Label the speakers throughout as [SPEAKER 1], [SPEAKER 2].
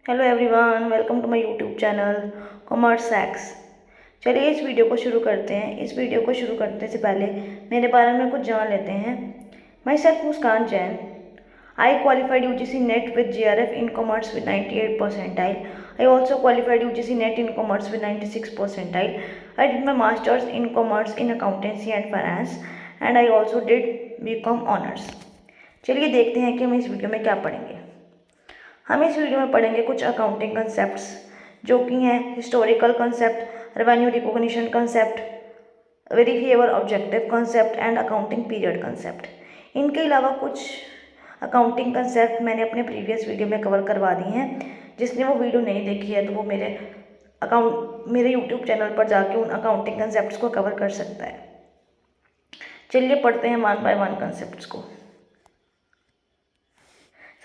[SPEAKER 1] Hello everyone, welcome to my YouTube channel commerce sacks. चलिए इस video को शुरू करते हैं। इस वीडियो को शुरू करने से पहले मेरे बारे में कुछ जान लेते हैं। Myself Muskan Jain. I qualified UGC NET with JRF in commerce with 98 percentile. I also qualified UGC NET in commerce with 96 percentile. I did my masters in commerce in accountancy and finance and I also did BCom honours. चलिए देखते हैं कि हम इस video में क्या पढ़ेंगे। हम इस वीडियो में पढ़ेंगे कुछ अकाउंटिंग कंसेप्ट्स जो कि हैं historical concept, revenue recognition concept, verifiable objective concept and accounting period concept. इनके अलावा कुछ अकाउंटिंग कंसेप्ट मैंने अपने प्रीवियस वीडियो में कवर करवा दी हैं। जिसने वो वीडियो नहीं देखी है तो वो मेरे यूट्यूब चैनल पर जाके उन अकाउंटिंग कंसेप्ट्स को कवर कर सकता है। चलिए पढ़ते हैं वन बाय वन कंसेप्ट्स को।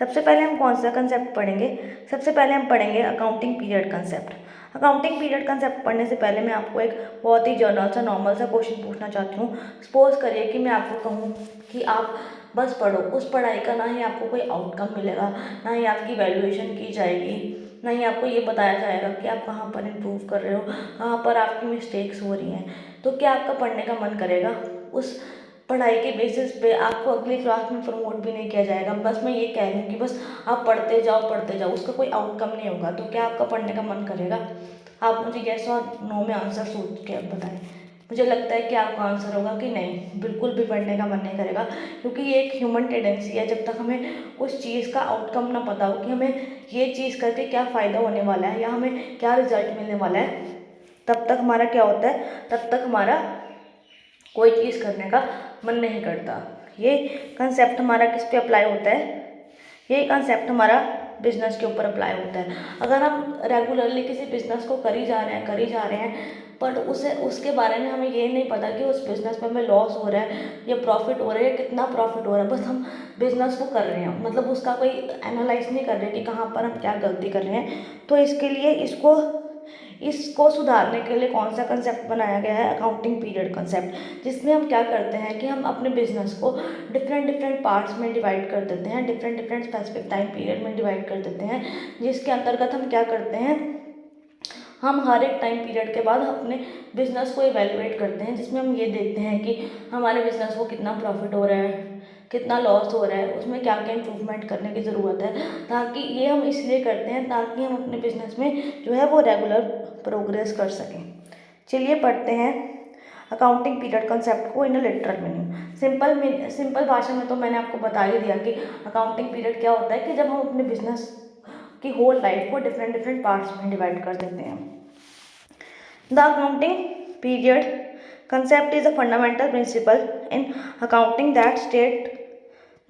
[SPEAKER 1] सबसे पहले हम कौन सा कंसेप्ट पढ़ेंगे? सबसे पहले हम पढ़ेंगे accounting period concept. Accounting period concept पढ़ने से पहले मैं आपको एक बहुत ही जनरल सा नॉर्मल सा क्वेश्चन पूछना चाहती हूँ। सपोज करिए कि मैं आपको कहूँ कि आप बस पढ़ो, उस पढ़ाई का ना ही आपको कोई आउटकम मिलेगा, ना ही आपकी वैल्यूएशन की जाएगी, ना ही आपको ये बताया जाएगा कि आप कहाँ पर इम्प्रूव कर रहे हो, कहाँ पर आपकी मिस्टेक्स हो रही हैं। तो क्या आपका पढ़ने का मन करेगा? उस पढ़ाई के बेसिस पे आपको अगली क्लास में प्रमोट भी नहीं किया जाएगा। बस मैं ये कह रही हूँ कि बस आप पढ़ते जाओ, उसका कोई आउटकम नहीं होगा। तो क्या आपका पढ़ने का मन करेगा? आप मुझे यस और नो में आंसर सोच के अब बताएं। मुझे लगता है कि आपका आंसर होगा कि नहीं, बिल्कुल भी पढ़ने का मन नहीं करेगा, क्योंकि ये एक ह्यूमन टेंडेंसी है। जब तक हमें उस चीज़ का आउटकम ना पता हो कि हमें ये चीज़ करके क्या फ़ायदा होने वाला है या हमें क्या रिजल्ट मिलने वाला है, तब तक हमारा क्या होता है, तब तक हमारा कोई चीज़ करने का मन नहीं करता। ये कंसेप्ट हमारा किस पे अप्लाई होता है? ये कंसेप्ट हमारा बिजनेस के ऊपर अप्लाई होता है। अगर हम रेगुलरली किसी बिजनेस को कर ही जा रहे हैं पर उसे उसके बारे में हमें ये नहीं पता कि उस बिज़नेस में हमें लॉस हो रहा है या प्रॉफिट हो रहा है या कितना प्रॉफिट हो रहा है, बस हम बिज़नेस को कर रहे हैं, मतलब उसका कोई एनालाइज नहीं कर रहे कि कहाँ पर हम क्या गलती कर रहे हैं। तो इसके लिए इसको सुधारने के लिए कौन सा कंसेप्ट बनाया गया है? अकाउंटिंग पीरियड कंसेप्ट, जिसमें हम क्या करते हैं कि हम अपने बिजनेस को डिफरेंट पार्ट्स में डिवाइड कर देते हैं, डिफरेंट स्पेसिफिक टाइम पीरियड में डिवाइड कर देते हैं, जिसके अंतर्गत हम क्या करते हैं, हम हर एक टाइम पीरियड के बाद अपने बिजनेस को इवेलुएट करते हैं, जिसमें हम ये देखते हैं कि हमारे बिजनेस को कितना प्रॉफिट हो रहा है, कितना लॉस हो रहा है, उसमें क्या क्या इम्प्रूवमेंट करने की ज़रूरत है। ताकि ये हम इसलिए करते हैं ताकि हम अपने बिजनेस में जो है वो रेगुलर प्रोग्रेस कर सकें। चलिए पढ़ते हैं अकाउंटिंग पीरियड कंसेप्ट को इन अ लिटरल मीनिंग। सिंपल भाषा में तो मैंने आपको बता ही दिया कि अकाउंटिंग पीरियड क्या होता है, कि जब हम अपने बिजनेस की होल लाइफ को डिफरेंट पार्ट्स में डिवाइड कर देते हैं। The accounting period concept is a fundamental principle in accounting that state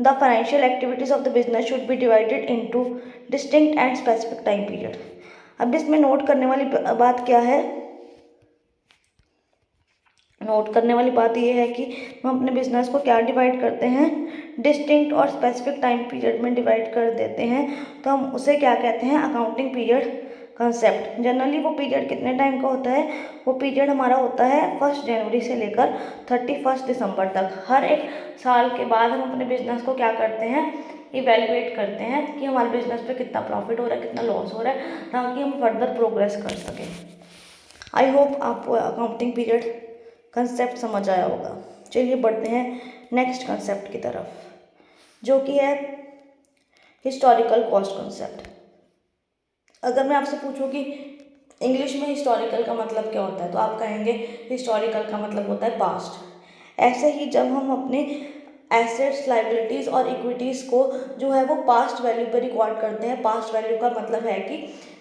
[SPEAKER 1] the financial activities of the business should be divided into distinct and specific time period। अब इसमें note करने वाली बात क्या है? नोट करने वाली बात यह है कि हम अपने बिजनेस को क्या डिवाइड करते हैं, डिस्टिंक्ट और स्पेसिफिक टाइम पीरियड में डिवाइड कर देते हैं। तो हम उसे क्या कहते हैं? Accounting period concept. जनरली वो पीरियड कितने टाइम का होता है? वो पीरियड हमारा होता है 1 जनवरी से लेकर 31 दिसंबर तक। हर एक साल के बाद हम अपने बिजनेस को क्या करते हैं? इवेलुएट करते हैं कि हमारे बिजनेस पे कितना प्रॉफिट हो रहा है, कितना लॉस हो रहा है, ताकि हम फर्दर प्रोग्रेस कर सकें। आई होप आपको अकाउंटिंग पीरियड कंसेप्ट समझ आया होगा। चलिए बढ़ते हैं नेक्स्ट कंसेप्ट की तरफ, जो कि है हिस्टोरिकल कॉस्ट कंसेप्ट। अगर मैं आपसे पूछूं कि इंग्लिश में हिस्टोरिकल का मतलब क्या होता है, तो आप कहेंगे हिस्टोरिकल का मतलब होता है पास्ट। ऐसे ही जब हम अपने एसेट्स, लाइबिलिटीज़ और इक्विटीज़ को जो है वो पास्ट वैल्यू पर रिकॉर्ड करते हैं। पास्ट वैल्यू का मतलब है कि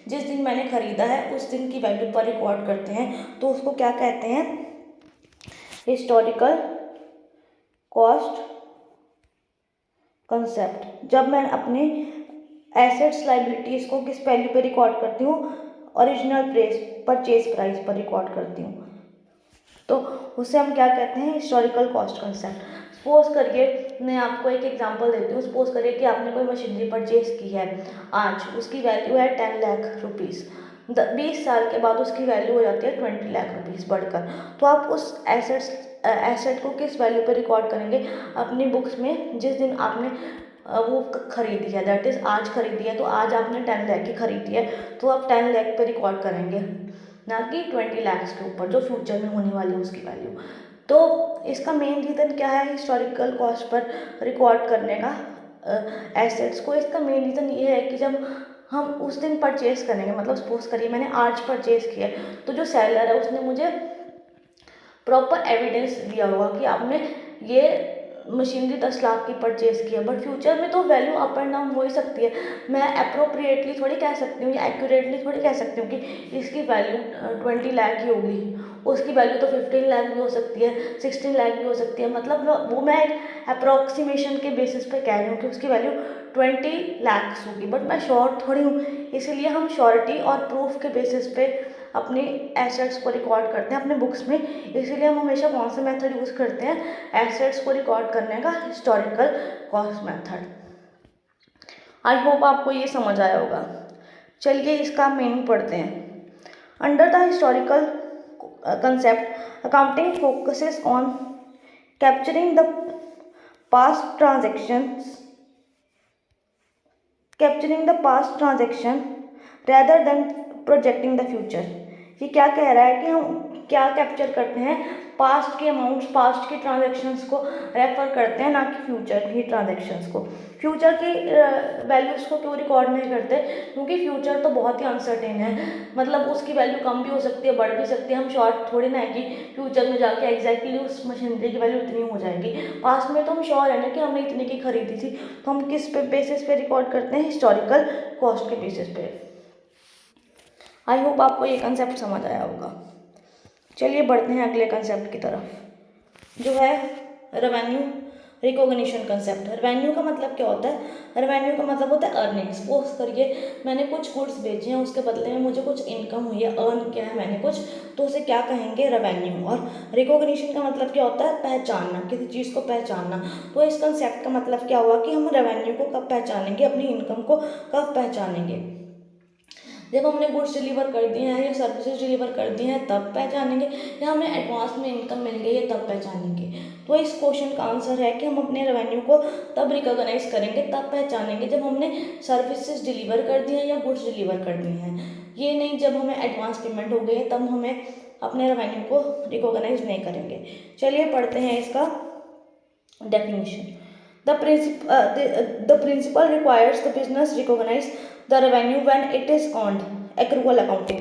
[SPEAKER 1] जिस दिन मैंने ख़रीदा है उस दिन की वैल्यू पर रिकॉर्ड करते हैं, तो उसको क्या कहते हैं? Historical cost concept. जब मैं अपने एसेट्स, लाइबिलिटीज़ को किस वैल्यू पर रिकॉर्ड करती हूँ? ओरिजिनल परचेज प्राइस पर रिकॉर्ड करती हूँ, तो उसे हम क्या कहते हैं? Historical cost concept. सपोज करिए, मैं आपको एक एग्जांपल देती हूँ। सपोज करिए कि आपने कोई मशीनरी परचेज की है आज, उसकी वैल्यू है 10 लाख रुपीज़। 20 साल के बाद उसकी वैल्यू हो जाती है 20 लाख रुपीज़ बढ़कर। तो आप उस एसेट को किस वैल्यू पर रिकॉर्ड करेंगे? अपनी बुक्स में जिस दिन आपने वो खरीदी है, दैट इज़ आज खरीदी है, तो आज आपने 10 लाख की खरीदी है तो आप 10 लाख पे रिकॉर्ड करेंगे, ना कि 20 लाख के ऊपर जो फ्यूचर में होने वाली है उसकी वैल्यू। तो इसका मेन रीज़न क्या है हिस्टोरिकल कॉस्ट पर रिकॉर्ड करने का एसेट्स को? इसका मेन रीज़न ये है कि जब हम उस दिन परचेज़ करेंगे, मतलब सपोज करिए मैंने आज परचेज़ किया तो जो सेलर है उसने मुझे प्रॉपर एविडेंस दिया होगा कि आपने ये मशीनरी 10 लाख की परचेज़ की है, बट फ्यूचर में तो वैल्यू अप एंड डाउन हो ही सकती है। मैं अप्रोप्रिएटली थोड़ी कह सकती हूँ या एक्यूरेटली थोड़ी कह सकती हूँ कि इसकी वैल्यू 20 लाख ही होगी, उसकी वैल्यू तो 15 लाख भी हो सकती है, 16 लाख भी हो सकती है। मतलब वो मैं एक अप्रॉक्सीमेशन के बेसिस पे कह रही हूँ कि उसकी वैल्यू 20 लाख होगी, बट मैं श्योर थोड़ी हूँ। इसीलिए हम श्योरिटी और प्रूफ के बेसिस पे अपनी एसेट्स को रिकॉर्ड करते हैं अपने बुक्स में। इसीलिए हम हमेशा कौन सा मेथड यूज़ करते हैं एसेट्स को रिकॉर्ड करने का? Historical cost method. I hope आपको ये समझ आया होगा। चलिए इसका मीनिंग पढ़ते हैं। Under the historical concept accounting focuses on capturing the past transactions capturing the past transaction rather than projecting the future. ये क्या कह रहा है कि हम क्या कैप्चर करते हैं? पास्ट के अमाउंट्स, पास्ट की ट्रांजेक्शन्स को रेफर करते हैं, ना कि फ्यूचर की ट्रांजेक्शन्स को। फ्यूचर की वैल्यूज़ को क्यों रिकॉर्ड नहीं करते? क्योंकि फ्यूचर तो बहुत ही अनसर्टेन है, मतलब उसकी वैल्यू कम भी हो सकती है, बढ़ भी सकती है। हम श्योर थोड़ी ना है कि फ्यूचर में जाके एग्जैक्टली उस मशीनरी की वैल्यू इतनी हो जाएगी। पास्ट में तो हम श्योर है ना कि हमने इतने की खरीदी थी, तो हम किस पे बेसिस पे रिकॉर्ड करते हैं? हिस्टोरिकल कॉस्ट के बेसिस पे। आई होप आपको ये कंसेप्ट समझ आया होगा। चलिए बढ़ते हैं अगले कंसेप्ट की तरफ, जो है रेवेन्यू रिकॉग्निशन कंसेप्ट। रेवेन्यू का मतलब क्या होता है? रेवेन्यू का मतलब होता है अर्निंग। सपोज करिए मैंने कुछ गुड्स बेचे हैं, उसके बदले में मुझे कुछ इनकम हुई है, अर्न किया है मैंने कुछ, तो उसे क्या कहेंगे? रेवेन्यू। और रिकॉग्निशन का मतलब क्या होता है? पहचानना, किसी चीज़ को पहचानना। तो इस कंसेप्ट का मतलब क्या हुआ कि हम रेवेन्यू को कब पहचानेंगे, अपनी इनकम को कब पहचानेंगे? जब हमने गुड्स डिलीवर कर दिए हैं या सर्विसेज डिलीवर कर दी हैं तब पहचानेंगे, या हमें एडवांस में इनकम मिल गई है तब पहचानेंगे? तो इस क्वेश्चन का आंसर है कि हम अपने रेवेन्यू को तब रिकॉग्नाइज करेंगे, तब पहचानेंगे जब हमने सर्विसेज डिलीवर कर दी हैं या गुड्स डिलीवर कर दी हैं। ये नहीं जब हमें एडवांस पेमेंट हो गई है तब हमें अपने रेवेन्यू को रिकॉग्नाइज नहीं करेंगे। चलिए पढ़ते हैं इसका definition. The principle requires the business recognize the revenue when it is earned. Accrual accounting.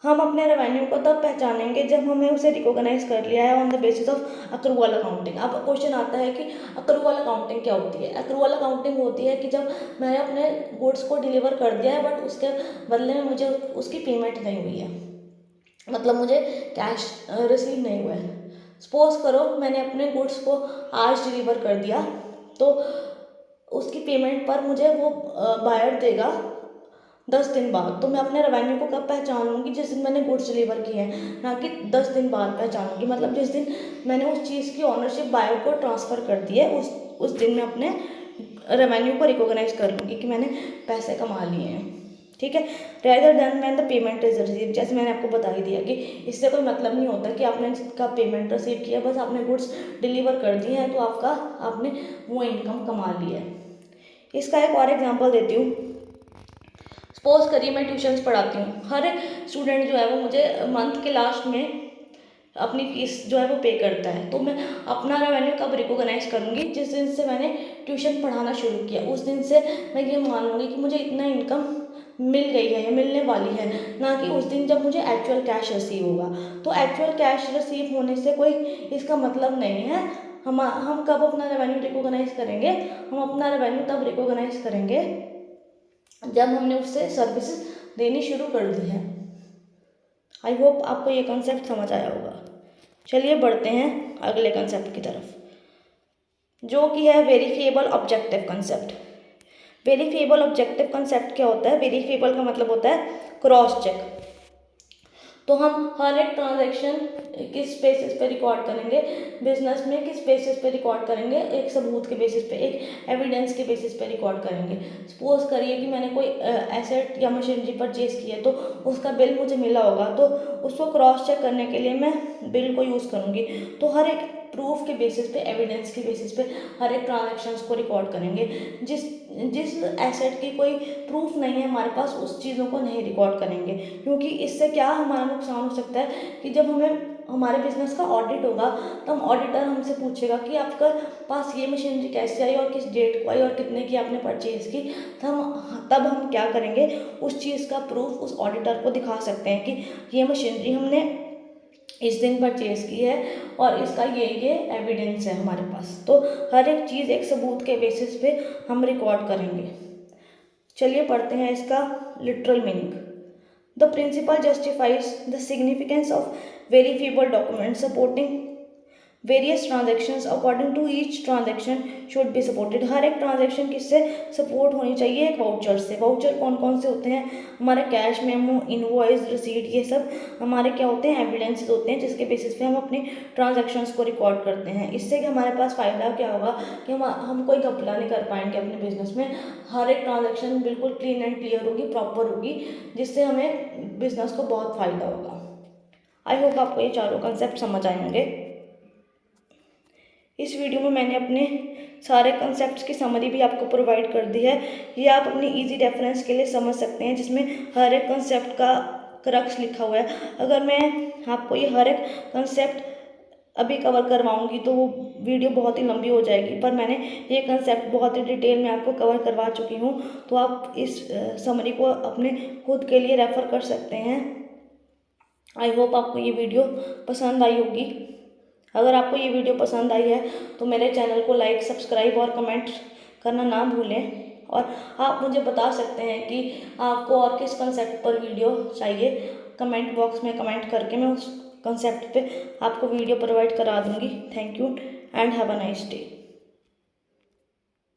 [SPEAKER 1] हम अपने रेवेन्यू को तब पहचानेंगे जब हमें उसे रिकॉग्नाइज कर लिया है on the basis of accrual accounting. अब क्वेश्चन आता है कि अक्रूवल अकाउंटिंग क्या होती है? अक्रूवल अकाउंटिंग होती है कि जब मैंने अपने गुड्स को डिलीवर कर दिया है बट उसके बदले में मुझे उसकी पेमेंट नहीं हुई है, मतलब मुझे कैश रिसीव नहीं हुआ है। सपोज करो मैंने अपने गुड्स को आज डिलीवर कर दिया, तो उसकी पेमेंट पर मुझे वो बायर देगा 10 दिन बाद। तो मैं अपने रेवेन्यू को कब पहचान लूँगी? जिस दिन मैंने गुड्स डिलीवर किए हैं, ना कि 10 दिन बाद पहचानूँगी। मतलब जिस दिन मैंने उस चीज़ की ऑनरशिप बायर को ट्रांसफ़र कर दी है, उस दिन मैं अपने रेवेन्यू को रिकॉग्नाइज कर लूँगी कि मैंने पैसे कमा लिए हैं। ठीक है, rather than when the payment is receive. जैसे मैंने आपको बता ही दिया कि इससे कोई मतलब नहीं होता कि आपने इसका पेमेंट रिसीव किया, बस आपने गुड्स डिलीवर कर दिए हैं तो आपने वो इनकम कमा ली है। इसका एक और एग्जांपल देती हूँ। सपोज करिए मैं ट्यूशन्स पढ़ाती हूँ, हर एक स्टूडेंट जो है वो मुझे मंथ के लास्ट में अपनी फीस जो है वो पे करता है। तो मैं अपना रेवेन्यू कब रिकॉग्नाइज करूँगी? जिस दिन से मैंने ट्यूशन पढ़ाना शुरू किया, उस दिन से मैं ये मान लूँगी कि मुझे इतना इनकम मिल गई है या मिलने वाली है, ना कि उस दिन जब मुझे एक्चुअल कैश रिसीव होगा। तो एक्चुअल कैश रिसीव होने से कोई इसका मतलब नहीं है। हम कब अपना रेवेन्यू रिकॉग्नाइज करेंगे? हम अपना रेवेन्यू तब रिकॉग्नाइज करेंगे जब हमने उससे सर्विसेज देनी शुरू कर दी है। आई होप आपको ये कंसेप्ट समझ आया होगा। चलिए बढ़ते हैं अगले कंसेप्ट की तरफ, जो कि है verifiable objective concept. Verifiable objective concept क्या होता है? वेरीफिएबल का मतलब होता है क्रॉस चेक। तो हम हर एक ट्रांजैक्शन किस बेसिस पे रिकॉर्ड करेंगे? बिजनेस में किस बेसिस पे रिकॉर्ड करेंगे? एक सबूत के बेसिस पे, एक एविडेंस के बेसिस पे रिकॉर्ड करेंगे। सपोज करिए कि मैंने कोई एसेट या मशीनरी परचेज की है, तो उसका बिल मुझे मिला होगा, तो उसको क्रॉस चेक करने के लिए मैं बिल को यूज़ करूँगी। तो हर एक प्रूफ के बेसिस पे, एविडेंस के बेसिस पे हर एक ट्रांजैक्शंस को रिकॉर्ड करेंगे। जिस जिस एसेट की कोई प्रूफ नहीं है हमारे पास, उस चीज़ों को नहीं रिकॉर्ड करेंगे, क्योंकि इससे क्या हमारा नुकसान हो सकता है कि जब हमारे बिजनेस का ऑडिट होगा तो ऑडिटर हमसे पूछेगा कि आपका पास ये मशीनरी कैसे आई और किस डेट को आई और कितने की आपने परचेज की। तब हम क्या करेंगे, उस चीज़ का प्रूफ उस ऑडिटर को दिखा सकते हैं कि ये मशीनरी हमने इस दिन परचेज की है और इसका ये एविडेंस है हमारे पास। तो हर एक चीज़ एक सबूत के बेसिस पे हम रिकॉर्ड करेंगे। चलिए पढ़ते हैं इसका literal meaning. The principle justifies the significance of verifiable document supporting various transactions according to each transaction should be supported. हर एक ट्रांजेक्शन किससे सपोर्ट होनी चाहिए, एक वाउचर से। वाउचर कौन कौन से होते हैं, हमारे कैश मेमो, इनवॉइस, रिसीट, ये सब हमारे क्या होते हैं, एविडेंसेस होते हैं जिसके बेसिस पे हम अपनी ट्रांजेक्शन्स को रिकॉर्ड करते हैं। इससे कि हमारे पास फ़ायदा क्या होगा कि हम कोई घपला नहीं कर पाएंगे अपने बिजनेस में। हर एक ट्रांजेक्शन बिल्कुल क्लीन एंड क्लियर होगी, प्रॉपर होगी, जिससे हमें बिजनेस को बहुत फ़ायदा होगा। आई होप आपको ये चारों कंसेप्ट समझ आए होंगे। इस वीडियो में मैंने अपने सारे कंसेप्ट्स की समरी भी आपको प्रोवाइड कर दी है। ये आप अपनी इजी रेफरेंस के लिए समझ सकते हैं, जिसमें हर एक कंसेप्ट का क्रक्स लिखा हुआ है। अगर मैं आपको ये हर एक कंसेप्ट अभी कवर करवाऊंगी तो वो वीडियो बहुत ही लंबी हो जाएगी, पर मैंने ये कंसेप्ट बहुत ही डिटेल में आपको कवर करवा चुकी हूँ, तो आप इस समरी को अपने खुद के लिए रेफ़र कर सकते हैं। आई होप आपको ये वीडियो पसंद आई होगी। अगर आपको ये वीडियो पसंद आई है तो मेरे चैनल को लाइक, सब्सक्राइब और कमेंट करना ना भूलें। और आप मुझे बता सकते हैं कि आपको और किस कंसेप्ट पर वीडियो चाहिए। कमेंट बॉक्स में कमेंट करके मैं उस कंसेप्ट पे आपको वीडियो प्रोवाइड करा दूँगी। Thank you and have a nice day.